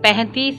35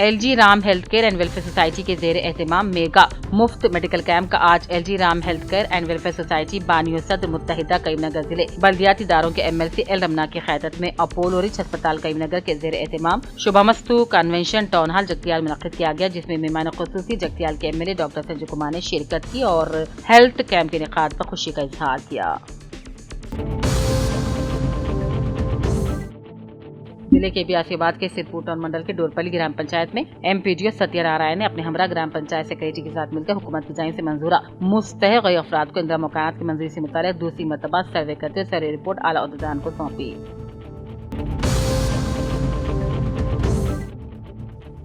LG Ram health care and welfare society کے زیر اہتمام میگا مفت میڈیکل کیمپ کا آج LG Ram health care and welfare society بانیو صدر متحدہ کریم نگر ضلع بلدیاتی اداروں کے MLC ایل رمنا کی قیادت میں اپولو رچ ہسپتال کریم نگر کے زیر اہتمام شبہ مستو کنونشن ٹاؤن ہال جگتیال منعقد کیا گیا، جس میں مہمان خصوصی جگتیال کے MLA ڈاکٹر سنجے کمار نے شرکت کی اور ہیلتھ کیمپ کے انعقاد پر خوشی کا اظہار کیا۔ ضلع کے بیاسی آباد کے سرپور ٹاؤن منڈل کے ڈورپلی گرام پنچایت میں MPDO ستیہ نارائن نے اپنے ہمراہ گرام پنچایت سیکریٹری کے ساتھ مل کر حکومت کی جانب سے منظورہ مستحق افراد کو اندرا مکانات کی منظوری سے متعلق دوسری مرتبہ سروے کرتے ہوئے سروے رپورٹ اعلیٰ عہدیداران کو سونپی۔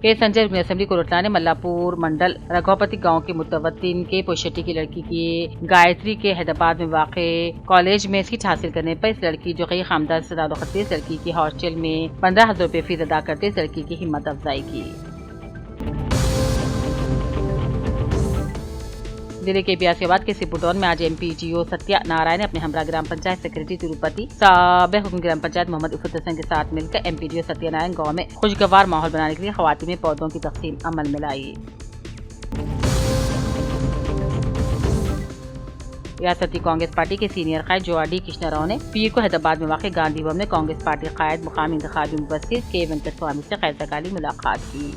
کے سنجے رکن اسمبلی کوروٹلا نے ملاپور منڈل رگھوپتی گاؤں کے متوطن کے پوشٹی کی لڑکی کی گایتری کے حیدرآباد میں واقع کالج میں سیٹ حاصل کرنے پر اس لڑکی جو غیر خاندان سے تعلق رکھتی ہے، اس لڑکی کی ہاسٹل میں 15,000 روپے فیس ادا کرتے اس لڑکی کی ہمت افزائی کی۔ ضلع کے بیاسی آباد کے سپوٹون میں آج MPDO ستیہ نارائن نے اپنے ہمراہ گرام پنچایت سیکریٹری تروپتی سابق حکم گرام پنچایت محمد عفت حسن کے ساتھ مل کر MPDO ستیہ نارائن گاؤں میں خوشگوار ماحول بنانے کے لیے خواتین میں پودوں کی تقسیم عمل میں لائی۔ ریاستی کانگریس پارٹی کے سینئر قائد جواڈی کشنا راؤ نے پیر کو حیدرآباد میں واقع گاندھی بھون میں کانگریس پارٹی قائد مقامی انتخابی مبصر کے وینکٹ سوامی سے خیر سگالی ملاقات کی۔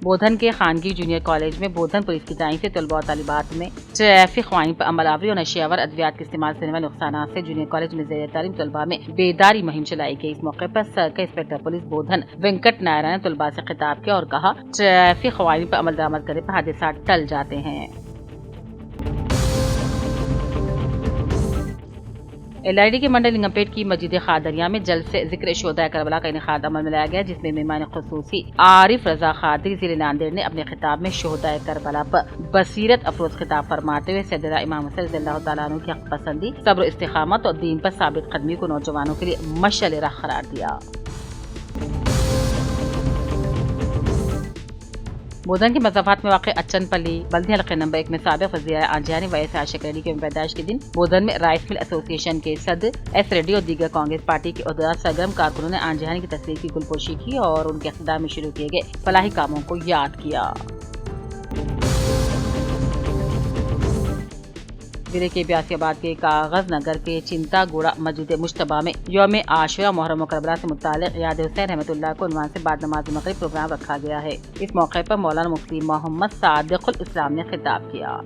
بودھن کے خانگی جونیئر کالج میں بودھن پولیس کی جانب سے طلباء و طالبات میں ٹریفک قوانین پر عمل آوری اور نشیاور ادویات کے استعمال سے ہونے والے نقصانات سے جونیئر کالج میں زیر تعلیم طلباء میں بیداری مہم چلائی گئی۔ اس موقع پر سرکل انسپکٹر پولیس بودھن وینکٹ نائرن نے طلباء سے خطاب کیا اور کہا ٹریفک قوانین پر عمل درآمد کرنے پر حادثات ٹل جاتے ہیں۔ LID کے منڈل لنگمپیٹ کی مسجد خادریہ میں جلد سے ذکر شہدائے کربلا کا انعقاد عمل میں لایا گیا، جس میں مہمان خصوصی عارف رضا قادری ضلع ناندیڑ نے اپنے خطاب میں شہدائے کربلا پر بصیرت افروز خطاب فرماتے ہوئے سیدنا امام حسین رضی اللہ تعالیٰ عنہ کی حق پسندی، صبر و استقامت اور دین پر ثابت قدمی کو نوجوانوں کے لیے مشعل راہ قرار دیا۔ بودھن کے مضافات میں واقع اچن پلی بلدی حلقہ نمبر 1 میں سابق وزیر آنجہانی وائس عاشق ریڈی کے پیدائش کے دن بودھن میں رائس مل ایسوسی ایشن کے صدر ایس ریڈی اور دیگر کانگریس پارٹی کے عہدیدار سرگرم کارکنوں نے آنجہانی کی تصویر کی گلپوشی کی اور ان کے اقتدار میں شروع کیے گئے فلاحی کاموں کو یاد کیا۔ ضلع کے بیاسی آباد کے کاغذ نگر کے چنتا گوڑا مسجد مشتبہ میں یوم عاشورہ محرم و کربلا سے متعلق یاد حسین رحمۃ اللہ کو عنوان سے بعد نماز مغرب پروگرام رکھا گیا ہے۔ اس موقع پر مولانا مفتی محمد صادق الاسلام نے خطاب کیا۔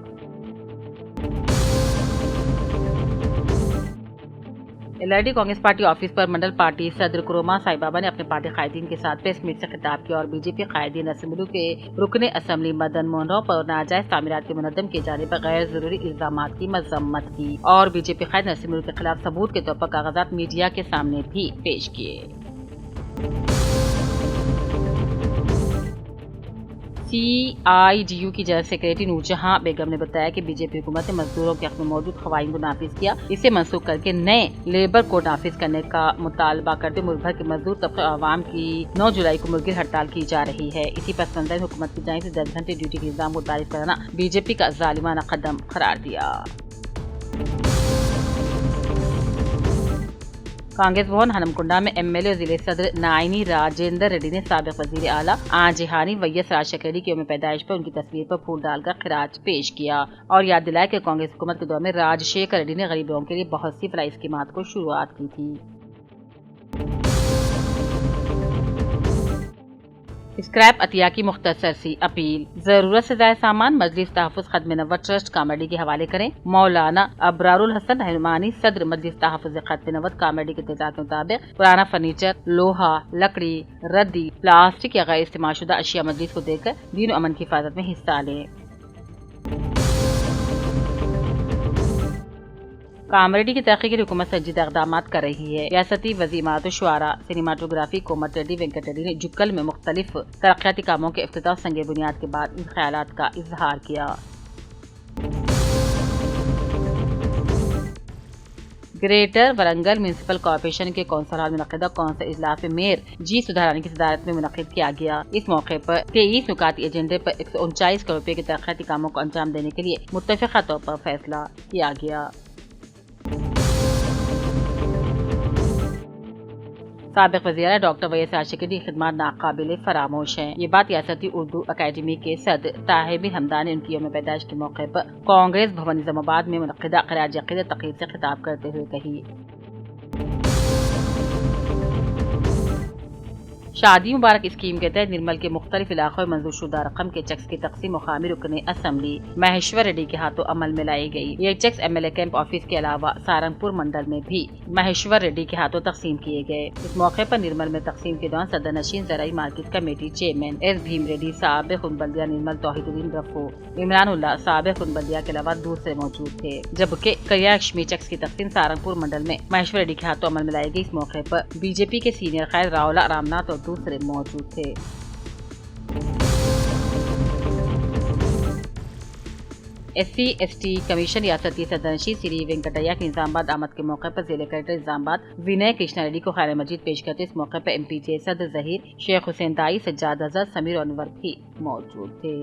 LID کانگریس پارٹی آفس پر منڈل پارٹی صدر کروما سائی بابا نے اپنے پارٹی قائدین کے ساتھ پریس میٹ سے خطاب کیا اور BJP قائدین اسمبلی کے رکن اسمبلی مدن موہن راؤ پر ناجائز تعمیرات کے منظم کیے جانے پر غیر ضروری الزامات کی مذمت کی اور BJP قائد اسمبلی کے خلاف ثبوت کے طور پر کاغذات میڈیا کے سامنے بھی پیش کیے۔ CIDU کی جنرل سیکریٹری نور جہاں بیگم نے بتایا کہ BJP حکومت نے مزدوروں کے حق میں موجود قوانین کو نافذ کیا، اسے منسوخ کر کے نئے لیبر کوڈ نافذ کرنے کا مطالبہ کرتے ملک بھر کے مزدور طبقے عوام کی 9 جولائی کو ملک گیر ہڑتال کی جا رہی ہے۔ اسی پس منظر میں حکومت کی جانب سے 10 گھنٹے ڈیوٹی کے نظام متعارف کرانا BJP کا ظالمانہ قدم قرار دیا۔ کانگریس بھون ہنمکنڈا میں MLA اور ضلع صدر نائنی راجندر ریڈی نے سابق وزیر اعلیٰ آنجہانی ویس راجشیکھر ریڈی کے یوم پیدائش پر ان کی تصویر پر پھول ڈال کر خراج پیش کیا اور یاد دلایا کہ کانگریس حکومت کے دور میں راجشیکھر ریڈی نے غریب لوگوں کے لیے بہت سی فلاحی اسکیمات کو شروعات کی تھی۔ اسکریپ عطیہ کی مختصر سی اپیل، ضرورت سے زائد سامان مجلس تحفظ خدمہ نوّت ٹرسٹ کامیڈی کے حوالے کریں۔ مولانا ابرار الحسن رحمانی صدر مجلس تحفظ خدمہ نوّت کامیڈی کے اطلاع کے مطابق پرانا فرنیچر، لوہا، لکڑی، ردی، پلاسٹک یا غیر استعمال شدہ اشیاء مجلس کو دے کر دین و امن کی حفاظت میں حصہ لیں۔ کامیڈی کی ترقی کے لیے حکومت سنجیدہ اقدامات کر رہی ہے۔ ریاستی وزیر امارات الشعراء سینماٹوگرافی کومت ریڈی وینکٹ ریڈی نے جکل میں مختلف ترقیاتی کاموں کے افتتاح اور سنگ بنیاد کے بعد ان خیالات کا اظہار کیا۔ گریٹر ورنگل میونسپل کارپوریشن کے کونسل ہال منعقدہ کونسل اجلاس میں میئر جی سدھارانی کی صدارت میں منعقد کیا گیا۔ اس موقع پر 23 نکاتی ایجنڈے پر 139 کروڑ روپے کے ترقیاتی کاموں کو انجام دینے کے لیے متفقہ طور پر فیصلہ کیا گیا۔ سابق وزیر ڈاکٹر ویس عاشقی کی خدمات ناقابل فراموش ہیں۔ یہ بات ریاستی اردو اکیڈمی کے صدر طاہر بن حمدان نے ان کی یوم پیدائش کے موقع پر کانگریس بھون نظام آباد میں منعقدہ خراج عقیدت تقریب سے خطاب کرتے ہوئے کہی۔ شادی مبارک اسکیم کے تحت نرمل کے مختلف علاقوں میں منظور شدہ رقم کے چیکس کی تقسیم مقامی رکن اسمبلی مہیشور ریڈی کے ہاتھوں عمل میں لائی گئی۔ یہ cheques M L A camp office کے علاوہ سہارنپور منڈل میں بھی مہیشور ریڈی کے ہاتھوں تقسیم کیے گئے۔ اس موقع پر نرمل میں تقسیم کے دوران صدر نشین زرعی market committee chairman S Bhim ready, سابق بلدیہ نرمل توحید الدین رفو، عمران اللہ سابق بلدیہ کے علاوہ دوسرے موجود تھے، جبکہ کریاشمی چیکس کی تقسیم سہارنپور منڈل میں مہیشور ریڈی کے ہاتھوں عمل میں لائی گئی۔ اس موقع پر بی جے پی کے سینئر قائد راولا رام ناتھ اور دوسرے موجود تھے۔ S C S T commission ریاستی صدرنشین سری وینکٹیا کی نظام آباد آمد کے موقع پر ضلع کلکٹر نظام آباد وینے کرشنا ریڈی کو خیر مجید پیش کرتے اس موقع پر ایم پی جے صدر ظہیر شیخ حسین دائی، سجاد اظہر، سمیر اور انور بھی موجود تھے۔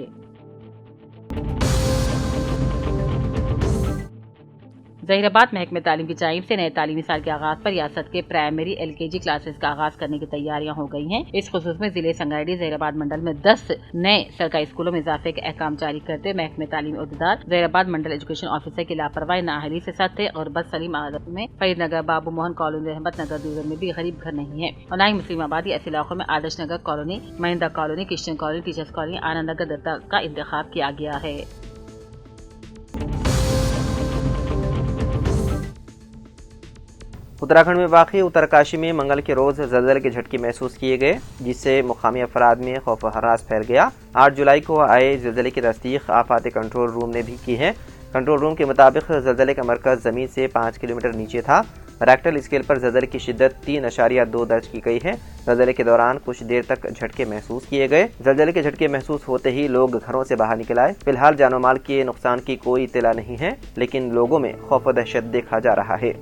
ظہیر آباد محکمہ تعلیم کی جانب سے نئے تعلیمی سال کے آغاز پر ریاست کے پرائمری ایل کے جی کلاسز کا آغاز کرنے کی تیاریاں ہو گئی ہیں۔ اس خصوص میں ضلع سنگریڈی ظہیر آباد منڈل میں 10 نئے سرکاری اسکولوں میں اضافے کے احکام جاری کرتے ہوئے محکمہ تعلیمی عہدیدار ظہیر آباد منڈل ایجوکیشن آفیسر کی لاپرواہی نااہلی سے سطح اور بد سلیم عادت میں فرید نگر، بابو موہن کالونی، رحمت نگر ڈویژن میں بھی غریب گھر نہیں ہے اور نہ ہی مسلم آبادی۔ ایسے علاقوں میں آدرش نگر کالونی، مہندہ colony, Christian colony, teachers colony, Anand Nagar Datta کا انتخاب کیا گیا ہے۔ اتراکھنڈ میں واقع اترکاشی میں منگل کے روز زلزلے کے جھٹکے محسوس کیے گئے، جس سے مقامی افراد میں خوف و ہراس پھیل گیا۔ 8 جولائی کو آئے زلزلے کی تصدیق آفات کنٹرول روم نے بھی کی ہے۔ کنٹرول روم کے مطابق زلزلے کا مرکز زمین سے 5 کلومیٹر نیچے تھا۔ ریکٹر اسکیل پر زلزلے کی شدت 3.2 درج کی گئی ہے۔ زلزلے کے دوران کچھ دیر تک جھٹکے محسوس کیے گئے۔ زلزلے کے جھٹکے محسوس ہوتے ہی لوگ گھروں سے باہر نکل آئے۔ فی الحال جان و مال کے نقصان کی کوئی اطلاع نہیں ہے، لیکن لوگوں میں خوف و دہشت دیکھا جا رہا ہے۔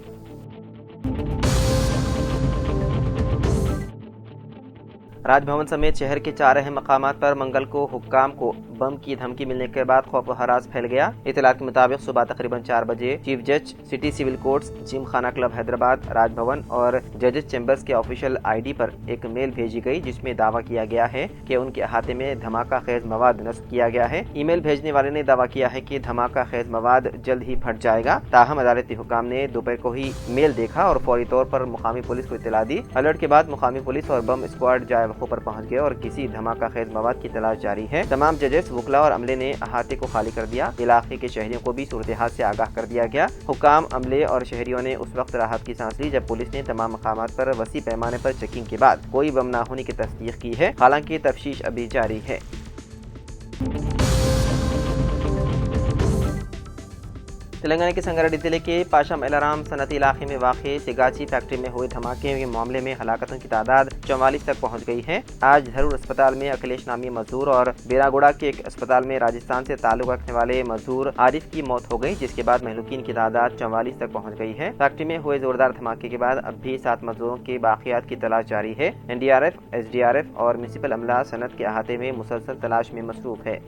راج بھون سمیت شہر کے 4 اہم مقامات پر منگل کو حکام کو بم کی دھمکی ملنے کے بعد خوف و ہراس پھیل گیا۔ اطلاعات کے مطابق صبح تقریباً 4 بجے چیف جج، سٹی سول کورٹس، جم خانہ کلب حیدرآباد، راج بھون اور ججز چیمبرز کے آفیشیل آئی ڈی پر ایک میل بھیجی گئی، جس میں دعویٰ کیا گیا ہے کہ ان کے احاطے میں دھماکہ خیز مواد نصب کیا گیا ہے۔ ای میل بھیجنے والے نے دعویٰ کیا ہے کہ دھماکہ خیز مواد جلد ہی پھٹ جائے گا۔ تاہم عدالتی حکام نے دوپہر کو ہی میل دیکھا اور فوری طور پر مقامی پولیس کو اطلاع دی۔ الرٹ کے بعد مقامی پولیس اور بم اسکواڈ جائے وقوع پر پہنچ گئے اور کسی دھماکہ خیز مواد کی تلاش جاری ہے۔ تمام ججز، وکلاء اور عملے نے احاطے کو خالی کر دیا۔ علاقے کے شہریوں کو بھی صورتحال سے آگاہ کر دیا گیا۔ حکام، عملے اور شہریوں نے اس وقت راحت کی سانس لی جب پولیس نے تمام مقامات پر وسیع پیمانے پر چیکنگ کے بعد کوئی بم نہ ہونے کی تصدیق کی ہے، حالانکہ تفتیش ابھی جاری ہے۔ تلنگانہ کے سنگاریڈی ضلع کے پاشم الارام صنعتی علاقے میں واقع سگاچی فیکٹری میں ہوئے دھماکے کے معاملے میں ہلاکتوں کی تعداد 44 تک پہنچ گئی ہے۔ آج دھرور اسپتال میں اکھلیش نامی مزدور اور بیراگوڑا کے ایک اسپتال میں راجستھان سے تعلق رکھنے والے مزدور عارف کی موت ہو گئی، جس کے بعد مہلوکین کی تعداد 44 تک پہنچ گئی ہے۔ فیکٹری میں ہوئے زوردار دھماکے کے بعد اب بھی 7 مزدوروں کے باقیات کی تلاش جاری ہے۔ NDRF، SDRF اور میونسپل عملہ صنعت کے احاطے میں مسلسل تلاش میں مصروف ہے۔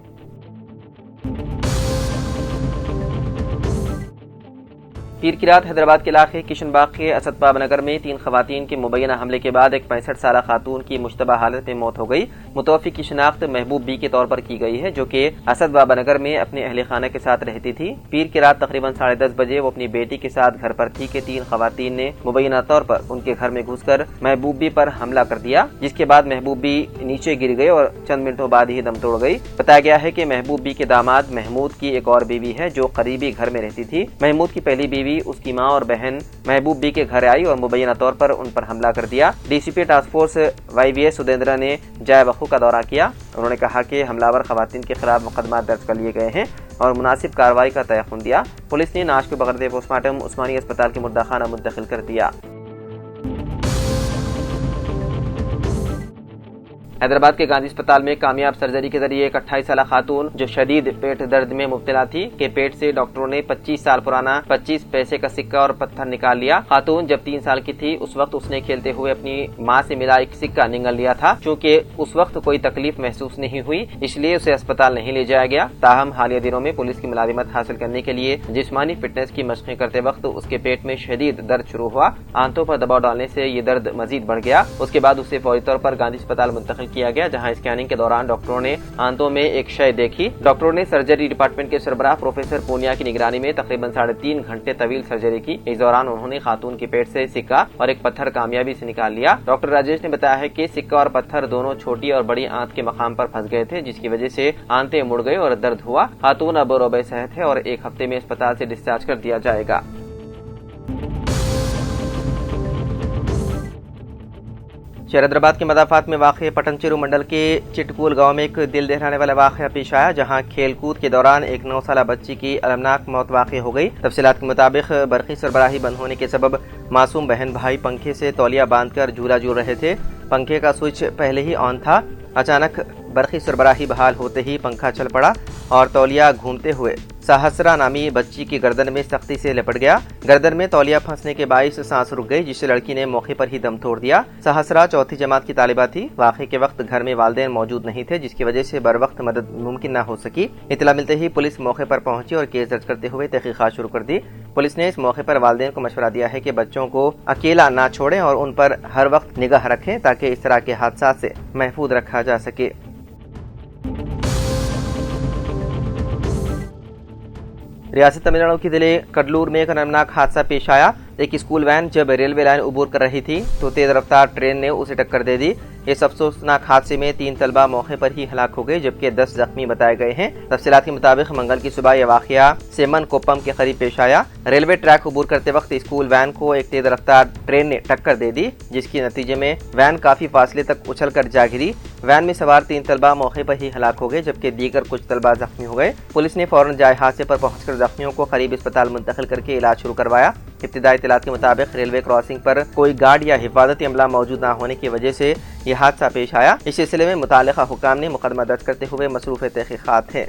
پیر کی رات حیدرآباد کے علاقے کشن باغ کے اسد بابا نگر میں 3 خواتین کے مبینہ حملے کے بعد ایک 65 سالہ خاتون کی مشتبہ حالت میں موت ہو گئی۔ متوفی کی شناخت محبوب بی کے طور پر کی گئی ہے، جو کہ اسد بابا نگر میں اپنے اہل خانہ کے ساتھ رہتی تھی۔ پیر کی رات تقریباً 10:30 بجے وہ اپنی بیٹی کے ساتھ گھر پر تھی کہ 3 خواتین نے مبینہ طور پر ان کے گھر میں گھس کر محبوب بی پر حملہ کر دیا، جس کے بعد محبوب بی نیچے گر گئے اور چند منٹوں بعد ہی دم توڑ گئی۔ بتایا گیا ہے کہ محبوب بی کے داماد محمود کی ایک اور بیوی ہے جو قریبی گھر میں رہتی تھی۔ محمود کی پہلی بیوی، اس کی ماں اور بہن محبوب بی کے گھر آئی اور مبینہ طور پر ان پر حملہ کر دیا۔ DCP ٹاسک فورس YVS سدھیندرا نے جائے وقوع کا دورہ کیا۔ انہوں نے کہا کہ حملہ آور خواتین کے خلاف مقدمات درج کر لیے گئے ہیں اور مناسب کارروائی کا تیقن دیا۔ پولیس نے نعش کو بغیر پوسٹ مارٹم عثمانی اسپتال کے مردہ خانہ منتقل کر دیا۔ حیدرآباد کے گاندھی اسپتال میں کامیاب سرجری کے ذریعے ایک 28 سالہ خاتون جو شدید پیٹ درد میں مبتلا تھی کے پیٹ سے ڈاکٹروں نے 25 سال پرانا 25 پیسے کا سکہ اور پتھر نکال لیا۔ خاتون جب 3 سال کی تھی اس وقت اس نے کھیلتے ہوئے اپنی ماں سے ملا ایک سکہ نگل لیا تھا۔ چونکہ اس وقت کوئی تکلیف محسوس نہیں ہوئی اس لیے اسے اسپتال نہیں لے جایا گیا۔ تاہم حالیہ دنوں میں پولیس کی ملازمت حاصل کرنے کے لیے جسمانی فٹنس کی مشقیں کرتے وقت اس کے پیٹ میں شدید درد شروع ہوا۔ آنتوں پر دباؤ ڈالنے سے یہ درد مزید بڑھ گیا۔ اس کے بعد اسے فوری طور پر گاندھی اسپتال منتقل کیا گیا جہاں اسکیننگ کے دوران ڈاکٹروں نے آنتوں میں ایک شے دیکھی۔ ڈاکٹروں نے سرجری ڈپارٹمنٹ کے سربراہ پروفیسر پونیا کی نگرانی میں تقریباً 3.5 گھنٹے طویل سرجری کی۔ اس دوران انہوں نے خاتون کے پیٹ سے سکہ اور ایک پتھر کامیابی سے نکال لیا۔ ڈاکٹر راجیش نے بتایا ہے کہ سکہ اور پتھر دونوں چھوٹی اور بڑی آنت کے مقام پر پھنس گئے تھے جس کی وجہ سے آنتیں مڑ گئی اور درد ہوا۔ خاتون اب روبہ صحت ہے اور 1 ہفتے میں اسپتال سے ڈسچارج کر دیا جائے گا۔ شہر حیدرآباد کے مضافات میں واقع پٹنچیرو منڈل کے چٹکول گاؤں میں ایک دل دہلانے والا واقعہ پیش آیا جہاں کھیل کود کے دوران ایک 9 سالہ بچی کی المناک موت واقع ہو گئی۔ تفصیلات کے مطابق برقی سربراہی بند ہونے کے سبب معصوم بہن بھائی پنکھے سے تولیہ باندھ کر جھولا جھول رہے تھے۔ پنکھے کا سوئچ پہلے ہی آن تھا۔ اچانک برقی سربراہی بحال ہوتے ہی پنکھا چل پڑا اور تولیہ گھومتے ہوئے سہسرا نامی بچی کی گردن میں سختی سے لپٹ گیا۔ گردن میں تولیہ پھنسنے کے باعث سانس رک گئی جس سے لڑکی نے موقع پر ہی دم توڑ دیا۔ سہسرا 4تھی جماعت کی طالبہ تھی۔ واقعے کے وقت گھر میں والدین موجود نہیں تھے جس کی وجہ سے بر وقت مدد ممکن نہ ہو سکی۔ اطلاع ملتے ہی پولیس موقع پر پہنچی اور کیس درج کرتے ہوئے تحقیقات شروع کر دی۔ پولیس نے اس موقع پر والدین کو مشورہ دیا ہے کہ بچوں کو اکیلا نہ چھوڑیں اور ان پر ہر وقت نگاہ رکھیں تاکہ اس طرح کے حادثات سے محفوظ رکھا جا سکے۔ ریاست تمل ناڈو کے ضلع کڈلور میں ایک المناک حادثہ پیش آیا۔ ایک اسکول وین جب ریلوے لائن عبور کر رہی تھی تو تیز رفتار ٹرین نے اسے ٹکر دے دی۔ اس افسوسناک حادثے میں 3 طلبہ موقع پر ہی ہلاک ہو گئے جبکہ 10 زخمی بتائے گئے ہیں۔ تفصیلات کے مطابق منگل کی صبح یہ واقعہ سیمن کوپم کے قریب پیش آیا۔ ریلوے ٹریک عبور کرتے وقت اسکول وین کو ایک تیز رفتار ٹرین نے ٹکر دے دی جس کے نتیجے میں وین کافی فاصلے تک اچھل کر جا گری۔ وین میں سوار 3 طلبہ موقع پر ہی ہلاک ہو گئے جبکہ دیگر کچھ طلبہ زخمی ہو گئے۔ پولیس نے فوراً جائے حادثے پر پہنچ کر زخمیوں کو قریب اسپتال منتقل کر کے علاج شروع کروایا۔ ابتدائی اطلاعات کے مطابق ریلوے کراسنگ پر کوئی گارڈ یا حفاظتی عملہ موجود نہ ہونے کی وجہ سے یہ حادثہ پیش آیا۔ اس سلسلے میں متعلقہ حکام نے مقدمہ درج کرتے ہوئے مصروف تحقیقات ہیں۔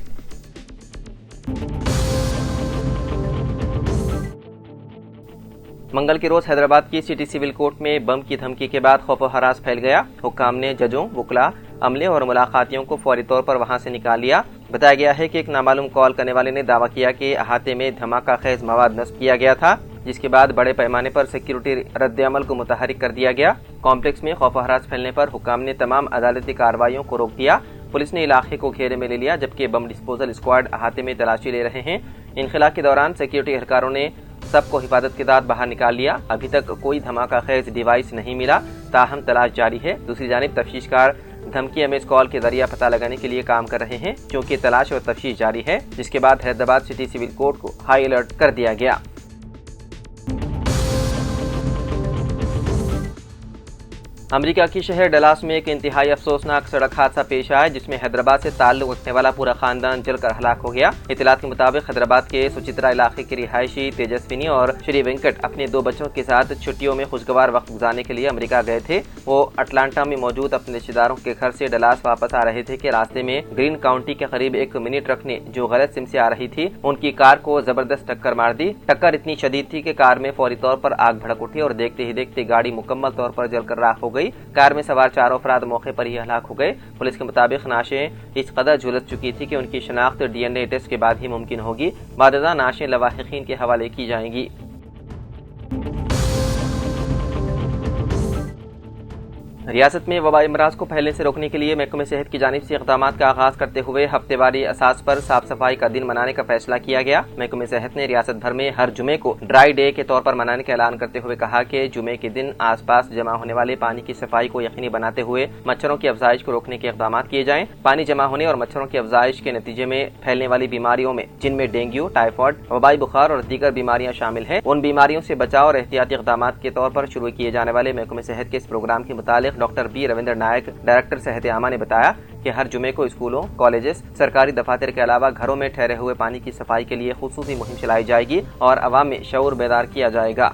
منگل کے روز حیدرآباد کی سٹی سول کورٹ میں بم کی دھمکی کے بعد خوف و ہراس پھیل گیا۔ حکام نے ججوں، وکلاء، عملے اور ملاقاتیوں کو فوری طور پر وہاں سے نکال لیا۔ بتایا گیا ہے کہ ایک نامعلوم کال کرنے والے نے دعویٰ کیا کہ احاطے میں دھماکہ خیز مواد نصب کیا گیا تھا جس کے بعد بڑے پیمانے پر سیکیورٹی رد عمل کو متحرک کر دیا گیا۔ کمپلیکس میں خوف و ہراس پھیلنے پر حکام نے تمام عدالتی کارروائیوں کو روک دیا۔ پولیس نے علاقے کو گھیرے میں لے لیا جبکہ بم ڈسپوزل اسکواڈ احاطے میں تلاشی لے رہے ہیں۔ انخلا کے دوران سیکیورٹی اہلکاروں نے سب کو حفاظت کے تحت باہر نکال لیا۔ ابھی تک کوئی دھماکہ خیز ڈیوائس نہیں ملا تاہم تلاش جاری ہے۔ دوسری جانب تفتیش کار دھمکی امیز کال کے ذریعہ پتہ لگانے کے لیے کام کر رہے ہیں چونکہ تلاش اور تفتیش جاری ہے جس کے بعد حیدرآباد سٹی سول کورٹ کو ہائی الرٹ کر دیا گیا۔ امریکہ کی شہر ڈلاس میں ایک انتہائی افسوسناک سڑک حادثہ پیش آیا جس میں حیدرآباد سے تعلق رکھنے والا پورا خاندان جل کر ہلاک ہو گیا۔ اطلاعات کے مطابق حیدرآباد کے سچترا علاقے کے رہائشی تیجسوینی اور شری وینکٹ اپنے 2 بچوں کے ساتھ چھٹیوں میں خوشگوار وقت گزارنے کے لیے امریکہ گئے تھے۔ وہ اٹلانٹا میں موجود اپنے رشتہ داروں کے گھر سے ڈلاس واپس آ رہے تھے کہ راستے میں گرین کاؤنٹی کے قریب ایک منی ٹرک نے جو غلط سمت سے آ رہی تھی ان کی کار کو زبردست ٹکر مار دی۔ ٹکر اتنی شدید تھی کہ کار میں فوری طور پر آگ بھڑک اٹھی اور دیکھتے ہی دیکھتے گاڑی مکمل طور پر جل کر راکھ ہو گئی۔ کار میں سوار 4 افراد موقع پر ہی ہلاک ہو گئے۔ پولیس کے مطابق نعشیں اس قدر جھلس چکی تھی کہ ان کی شناخت DNA ٹیسٹ کے بعد ہی ممکن ہوگی۔ بعد ازاں نعشیں لواحقین کے حوالے کی جائیں گی۔ ریاست میں وبائی امراض کو پھیلنے سے روکنے کے لیے محکمہ صحت کی جانب سے اقدامات کا آغاز کرتے ہوئے ہفتے واری اساس پر صاف صفائی کا دن منانے کا فیصلہ کیا گیا۔ محکمہ صحت نے ریاست بھر میں ہر جمعے کو ڈرائی ڈے کے طور پر منانے کا اعلان کرتے ہوئے کہا کہ جمعے کے دن آس پاس جمع ہونے والے پانی کی صفائی کو یقینی بناتے ہوئے مچھروں کی افزائش کو روکنے کے اقدامات کیے جائیں۔ پانی جمع ہونے اور مچھروں کی افزائش کے نتیجے میں پھیلنے والی بیماریوں میں جن میں ڈینگو، ٹائیفائڈ، وبائی بخار اور دیگر بیماریاں شامل ہیں ان بیماریوں سے بچاؤ اور احتیاطی اقدامات کے طور پر شروع کیے جانے والے محکمہ صحت کے اس پروگرام کے متعلق doctor B Ravinder Naik, director صحت عامہ نے بتایا کہ ہر جمعے کو اسکولوں، کالجز، سرکاری دفاتر کے علاوہ گھروں میں ٹھہرے ہوئے پانی کی صفائی کے لیے خصوصی مہم چلائی جائے گی اور عوام میں شعور بیدار کیا جائے گا۔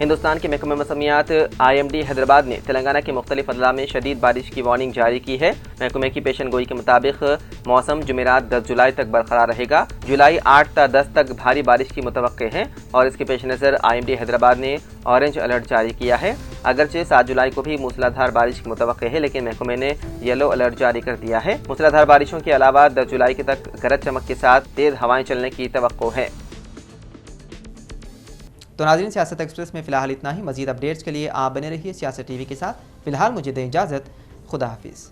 ہندوستان کے محکمہ موسمیات IMD حیدرآباد نے تلنگانہ کے مختلف اضلاع میں شدید بارش کی وارننگ جاری کی ہے۔ محکمے کی پیشن گوئی کے مطابق موسم جمعرات 10 جولائی تک برقرار رہے گا۔ جولائی 8 تا 10 تک بھاری بارش کی متوقع ہے اور اس کے پیش نظر IMD حیدرآباد نے اورنج الرٹ جاری کیا ہے۔ اگرچہ 7 جولائی کو بھی موسلادھار بارش کی متوقع ہے، لیکن محکمے نے یلو الرٹ جاری کر دیا ہے۔ موسلادھار بارشوں کے علاوہ 10 جولائی تک گرج چمک کے ساتھ تیز ہوائیں چلنے کی توقع ہے۔ تو ناظرین، سیاست ایکسپریس میں فی الحال اتنا ہی۔ مزید اپڈیٹس کے لیے آپ بنے رہیے سیاست TV کے ساتھ۔ فی الحال مجھے دیں اجازت، خدا حافظ۔